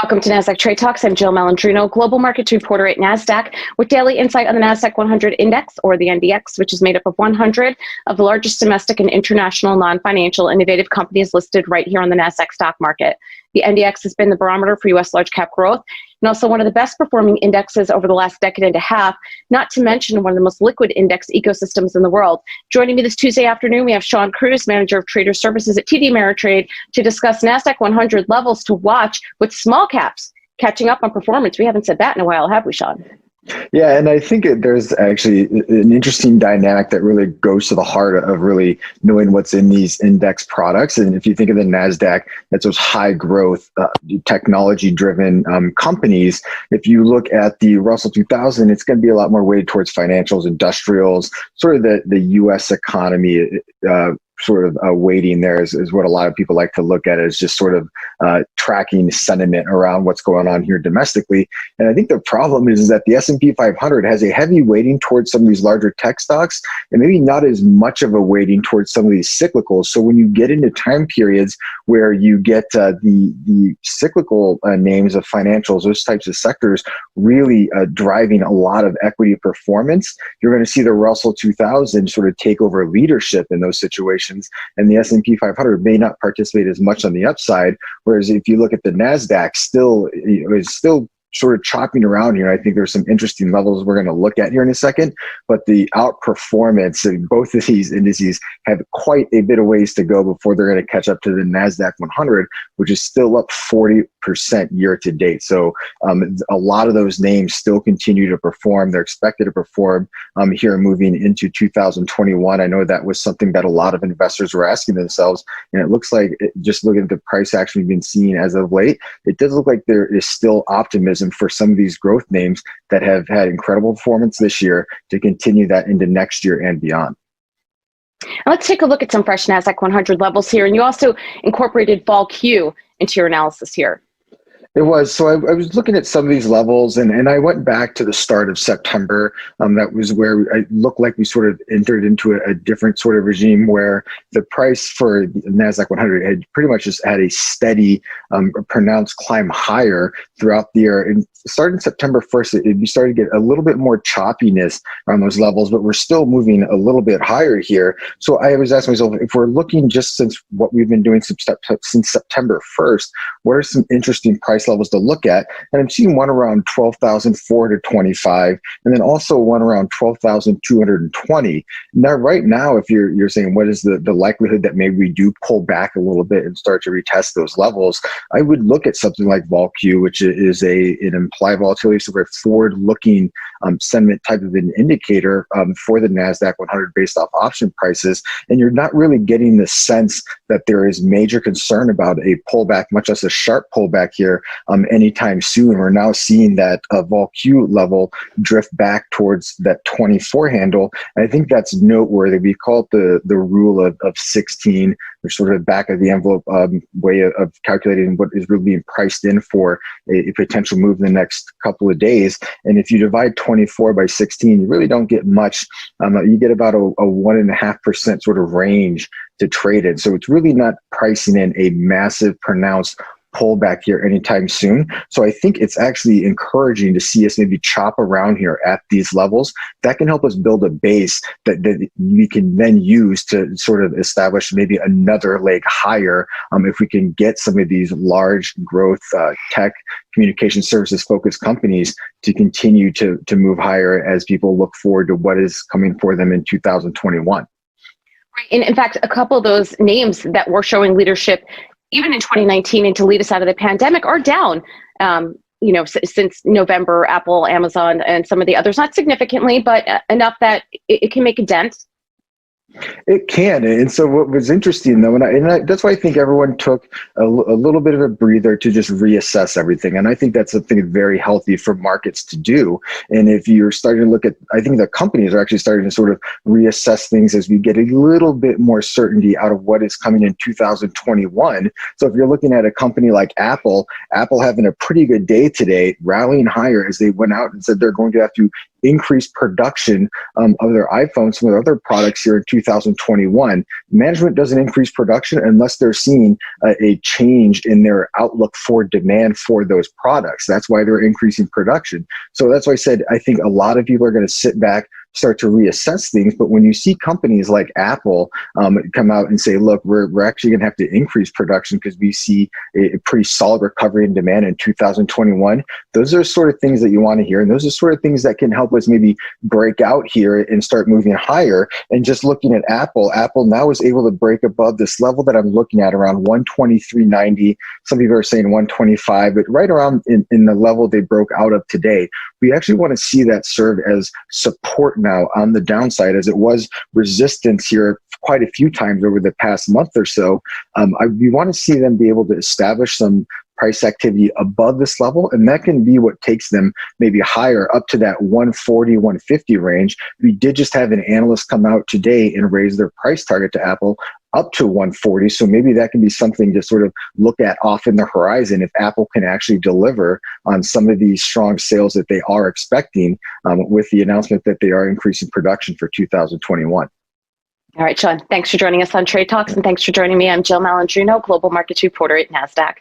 Welcome to Nasdaq Trade Talks. I'm Jill Malandrino, global markets reporter at Nasdaq, with daily insight on the Nasdaq-100 index, or the NDX, which is made up of 100 of the largest domestic and international non-financial innovative companies listed right here on the Nasdaq stock market. The NDX has been the barometer for U.S. large cap growth and also one of the best performing indexes over the last decade and a half, not to mention one of the most liquid index ecosystems in the world. Joining me this Tuesday afternoon, we have Shawn, Cruz, manager of trader services at TD Ameritrade, to discuss Nasdaq-100 levels to watch with small caps catching up on performance. We haven't said that in a while, have we, Shawn? Yeah, and I think there's actually an interesting dynamic that really goes to the heart of really knowing what's in these index products. And if you think of the NASDAQ, that's those high growth, technology-driven companies. If you look at the Russell 2000, it's going to be a lot more weighted towards financials, industrials, sort of the U.S. economy. Weighting there is what a lot of people like to look at as just sort of tracking sentiment around what's going on here domestically. And I think the problem is that the S&P 500 has a heavy weighting towards some of these larger tech stocks and maybe not as much of a weighting towards some of these cyclicals. So when you get into time periods where you get the cyclical names of financials, those types of sectors really driving a lot of equity performance, you're going to see the Russell 2000 sort of take over leadership in those situations. And the S&P 500 may not participate as much on the upside. Whereas if you look at the NASDAQ, is still sort of chopping around here. I think there's some interesting levels we're going to look at here in a second, but the outperformance in both of these indices have quite a bit of ways to go before they're going to catch up to the Nasdaq-100, which is still up 40% year to date. So a lot of those names still continue to perform. They're expected to perform here moving into 2021. I know that was something that a lot of investors were asking themselves, and it looks like, just looking at the price action we've been seeing as of late, it does look like there is still optimism for some of these growth names that have had incredible performance this year to continue that into next year and beyond. Let's take a look at some fresh Nasdaq-100 levels here. And you also incorporated vol Q into your analysis here. It was. So I was looking at some of these levels, and I went back to the start of September. That was where it looked like we sort of entered into a different sort of regime where the price for the Nasdaq-100 had pretty much just had a steady, pronounced climb higher throughout the year. And starting September 1st, we started to get a little bit more choppiness on those levels, but we're still moving a little bit higher here. So I was asking myself, if we're looking just since what we've been doing since September 1st, what are some interesting price levels to look at? And I'm seeing one around 12,425, and then also one around 12,220. Now, right now, if you're saying what is the likelihood that maybe we do pull back a little bit and start to retest those levels, I would look at something like vol Q, which is an implied volatility, so we're forward-looking sentiment type of an indicator for the Nasdaq-100 based off option prices, and you're not really getting the sense that there is major concern about a pullback, much less a sharp pullback here anytime soon. We're now seeing that vol Q level drift back towards that 24 handle, and I think that's noteworthy. We call it the rule of 16, which sort of back of the envelope way of calculating what is really being priced in for a potential move in the next couple of days. And if you divide 24 by 16, you really don't get much. You get about a 1.5% sort of range to trade in. So it's really not pricing in a massive pronounced pullback here anytime soon. So I think it's actually encouraging to see us maybe chop around here at these levels. That can help us build a base that we can then use to sort of establish maybe another leg higher if we can get some of these large growth tech communication services focused companies to continue to move higher as people look forward to what is coming for them in 2021. Right. And in fact, a couple of those names that were showing leadership even in 2019 and to lead us out of the pandemic are down, since November. Apple, Amazon, and some of the others, not significantly, but enough that it can make a dent. It can. And so what was interesting, though, and that's why I think everyone took a little bit of a breather to just reassess everything. And I think that's something very healthy for markets to do. And if you're starting to look at, I think the companies are actually starting to sort of reassess things as we get a little bit more certainty out of what is coming in 2021. So if you're looking at a company like Apple having a pretty good day today, rallying higher as they went out and said they're going to have to increase production of their iPhones, some of their other products here in 2021. Management doesn't increase production unless they're seeing a change in their outlook for demand for those products. That's why they're increasing production. So that's why I said I think a lot of people are going to sit back, start to reassess things. But when you see companies like Apple come out and say, look, we're actually going to have to increase production because we see a pretty solid recovery in demand in 2021, those are sort of things that you want to hear. And those are sort of things that can help us maybe break out here and start moving higher. And just looking at Apple now is able to break above this level that I'm looking at around 123.90. Some people are saying 125, but right around in the level they broke out of today. We actually want to see that serve as support now on the downside, as it was resistance here quite a few times over the past month or so. We want to see them be able to establish some price activity above this level, and that can be what takes them maybe higher up to that 140, 150 range. We did just have an analyst come out today and raise their price target to Apple up to 140. So maybe that can be something to sort of look at off in the horizon if Apple can actually deliver on some of these strong sales that they are expecting with the announcement that they are increasing production for 2021. All right, Shawn, thanks for joining us on Trade Talks, and thanks for joining me. I'm Jill Malandrino, Global Markets Reporter at Nasdaq.